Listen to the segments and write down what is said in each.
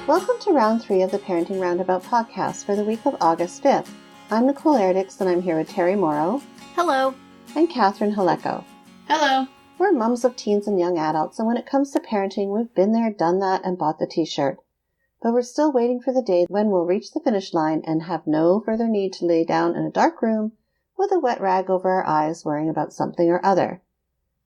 Welcome to round 3 of the Parenting Roundabout podcast for the week of August 5th. I'm Nicole Erdix, and I'm here with Terry Morrow. Hello. And Catherine Haleko. Hello. We're mums of teens and young adults, and when it comes to parenting, we've been there, done that, and bought the t-shirt. But we're still waiting for the day when we'll reach the finish line and have no further need to lay down in a dark room with a wet rag over our eyes worrying about something or other.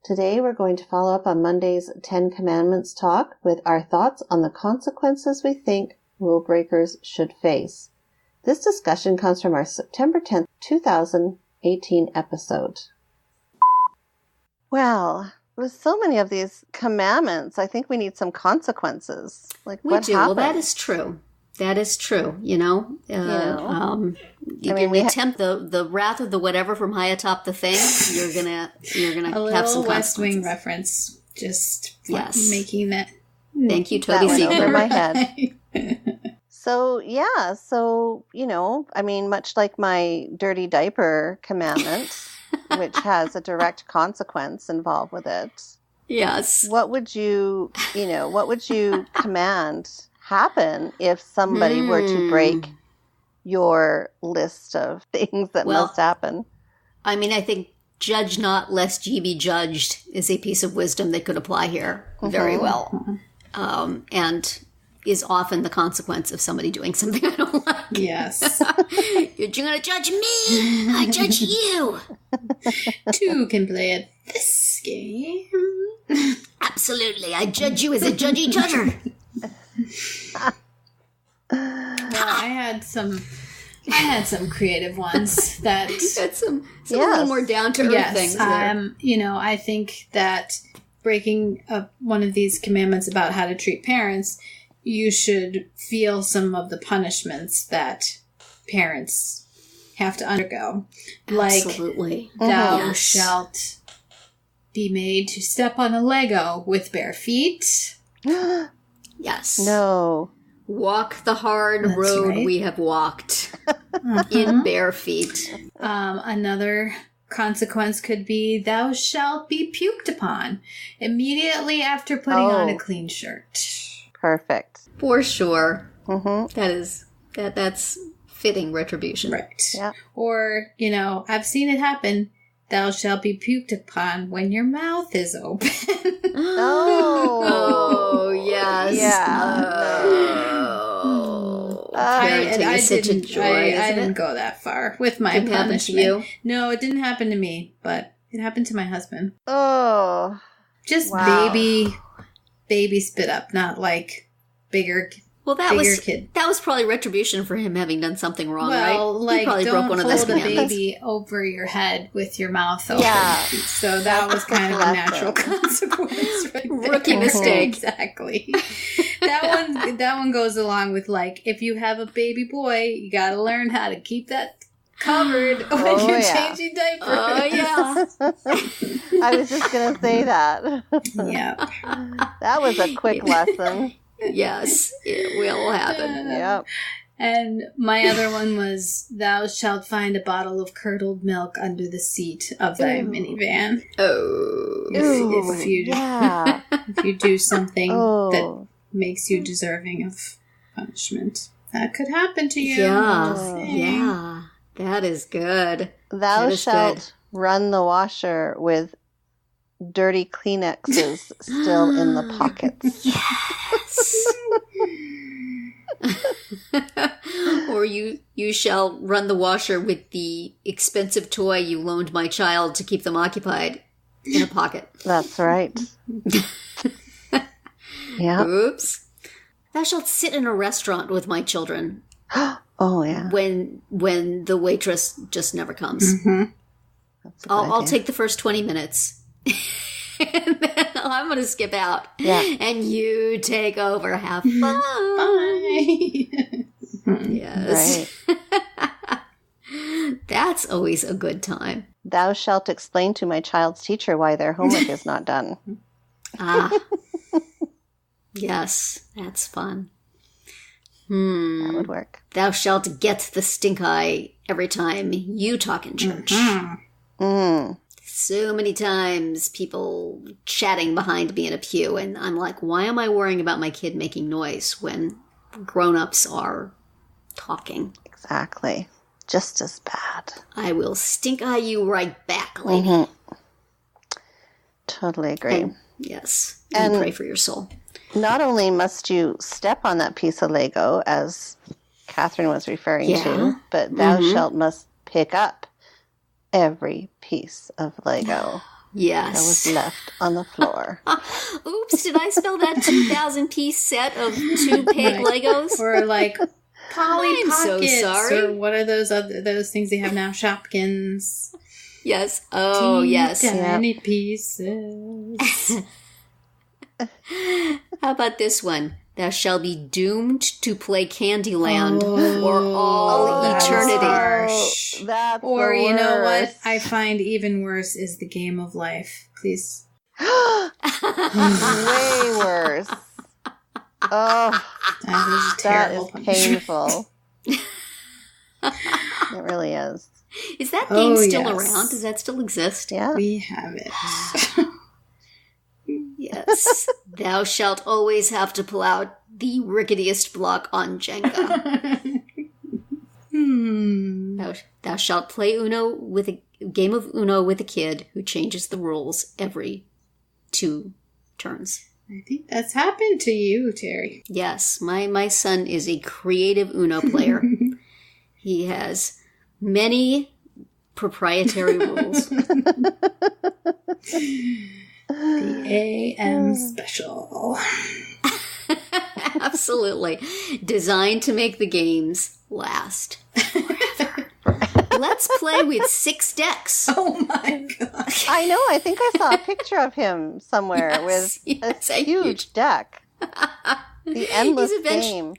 Today we're going to follow up on Monday's 10 Commandments talk with our thoughts on the consequences we think rule breakers should face. This discussion comes from our September 10th, 2018 episode. Well, with so many of these commandments, I think we need some consequences. Like, what do. happens? Well, that is true. That is true. You we tempt the wrath of the whatever from high atop the thing. You're gonna have some little West Wing consequences. reference. Just Yes. making that. Thank you, That Toby went over Seeger. my head. So, much like my dirty diaper commandment, which has a direct consequence involved with it. Yes. What would you command happen if somebody were to break your list of things that must happen? I mean, I think judge not lest ye be judged is a piece of wisdom that could apply here very well. And is often the consequence of somebody doing something I don't like. Yes. You're going to judge me. I judge you. Two can play at this game. Absolutely. I judge you as a judge each other. Well, I had some creative ones that Got some a little more down to earth things there. I think that breaking one of these commandments about how to treat parents, you should feel some of the punishments that parents have to undergo. Absolutely. Like, thou shalt be made to step on a Lego with bare feet. Yes. No. Walk the hard road we have walked in bare feet. Another consequence could be thou shalt be puked upon immediately after putting on a clean shirt. Perfect. For sure. Mm-hmm. That's fitting retribution. Right. Yeah. Or, I've seen it happen. Thou shalt be puked upon when your mouth is open. Oh, yes. Yeah. Parenting is such a joy, I isn't didn't it? go that far with my Didn't happen to punishment. you? No, it didn't happen to me, but it happened to my husband. Oh. Just Wow. baby spit up, not like bigger kid. That was probably retribution for him having done something wrong, right? Like, He probably don't broke one of those hold a commandments. baby over your head with your mouth open. Yeah. So that was kind of a natural consequence right there. Rookie mistake. Exactly. That one goes along with, like, if you have a baby boy, you got to learn how to keep that covered when you're changing diapers. Oh, yeah. I was just going to say that. Yeah. That was a quick lesson. Yes, it will happen. Yep. And my other one was, thou shalt find a bottle of curdled milk under the seat of thy minivan. Oh. If you do something that makes you deserving of punishment, that could happen to you. Yeah. That is good. Thou shalt run the washer with dirty Kleenexes still in the pockets. Yes. Or you shall run the washer with the expensive toy you loaned my child to keep them occupied in a pocket. That's right. Yeah. Oops. Thou shalt sit in a restaurant with my children. Oh, yeah. When the waitress just never comes. Mm-hmm. I'll take the first 20 minutes. And then I'm going to skip out. Yeah. And you take over. Have fun. Bye. Yes. Right. That's always a good time. Thou shalt explain to my child's teacher why their homework is not done. Yes, that's fun. That would work. Thou shalt get the stink eye every time you talk in church. So many times people chatting behind me in a pew, and I'm like, why am I worrying about my kid making noise when grown-ups are talking. Exactly. Just as bad. I will stink-eye you right back, lady. Mm-hmm. Totally agree. Yes. And pray for your soul. Not only must you step on that piece of Lego, as Catherine was referring to, but thou shalt must pick up every piece of Lego yes. that was left on the floor. Oops, did I spell that 2,000-piece set of 2 peg Legos? Or like Polly I'm Pockets. so sorry. Or what are those things they have now? Shopkins. Yes. Oh, yes. Tiny pieces. How about this one? Thou shalt be doomed to play Candyland for all eternity. That's or the you know what worst. I find even worse is the game of life. Please. Way worse. Oh, That is a that terrible is punishment. painful. It really is. Is that game still yes. around? Does that still exist? Yeah. We have it. Yes. Thou shalt always have to pull out the ricketiest block on Jenga. Thou shalt play Uno with a game of Uno with a kid who changes the rules every 2 turns. I think that's happened to you, Terry. Yes, my son is a creative Uno player. He has many proprietary rules. The AM special. Absolutely. Designed to make the games last forever. Let's play with 6 decks. Oh my god. I know. I think I saw a picture of him somewhere Yes, with yes, a huge deck. The endless game.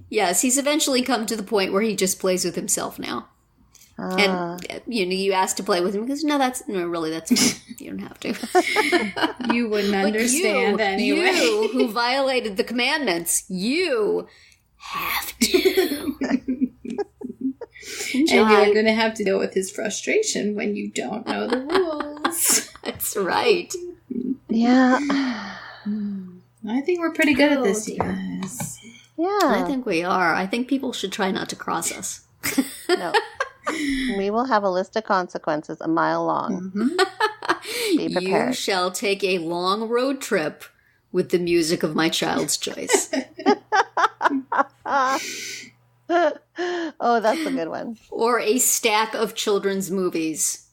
Yes, he's eventually come to the point where he just plays with himself now. And you asked to play with him because that's fine. You don't have to. You wouldn't understand anyway. You who violated the commandments, you have to. And you're going to have to deal with his frustration when you don't know the rules. That's right. Yeah. I think we're pretty good at this, you guys. Yeah. I think we are. I think people should try not to cross us. No. We will have a list of consequences a mile long. Mm-hmm. Be prepared. You shall take a long road trip with the music of my child's choice. Oh, that's a good one. Or a stack of children's movies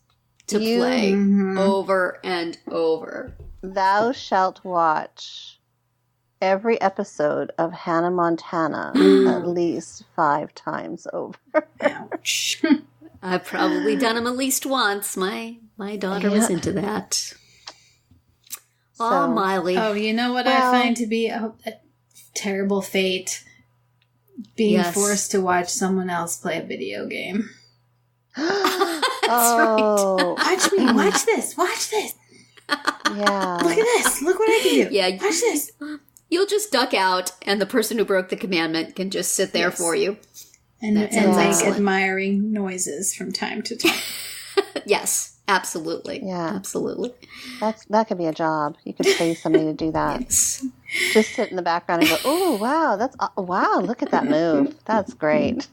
to play Mm-hmm. over and over. Thou shalt watch every episode of Hannah Montana at least 5 times over. Ouch. I've probably done them at least once. My daughter was into that. Oh, So- Miley. Oh, you know what I find to be a terrible fate? Being forced to watch someone else play a video game. Oh, Watch me. Watch this. Watch this. yeah. Look at this. Look what I can do. Yeah. Watch this. You'll just duck out, and the person who broke the commandment can just sit there for you. And That sounds make excellent. admiring noises from time to time. Yes, absolutely. Yeah. Absolutely. That could be a job. You could pay somebody to do that. Yes. Just sit in the background and go, "Oh, wow, look at that move. That's great."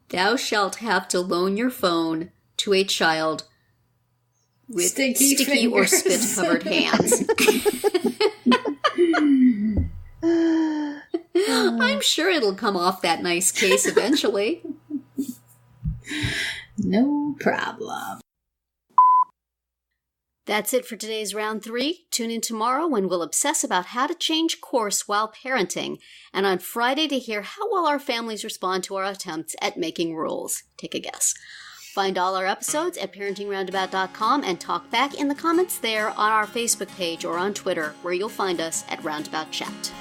Thou shalt have to loan your phone to a child with sticky or fingers. spit-covered hands. I'm sure it'll come off that nice case eventually. No problem. That's it for today's round 3. Tune in tomorrow when we'll obsess about how to change course while parenting, and on Friday to hear how well our families respond to our attempts at making rules. Take a guess. Find all our episodes at parentingroundabout.com and talk back in the comments there on our Facebook page or on Twitter, where you'll find us at Roundabout Chat.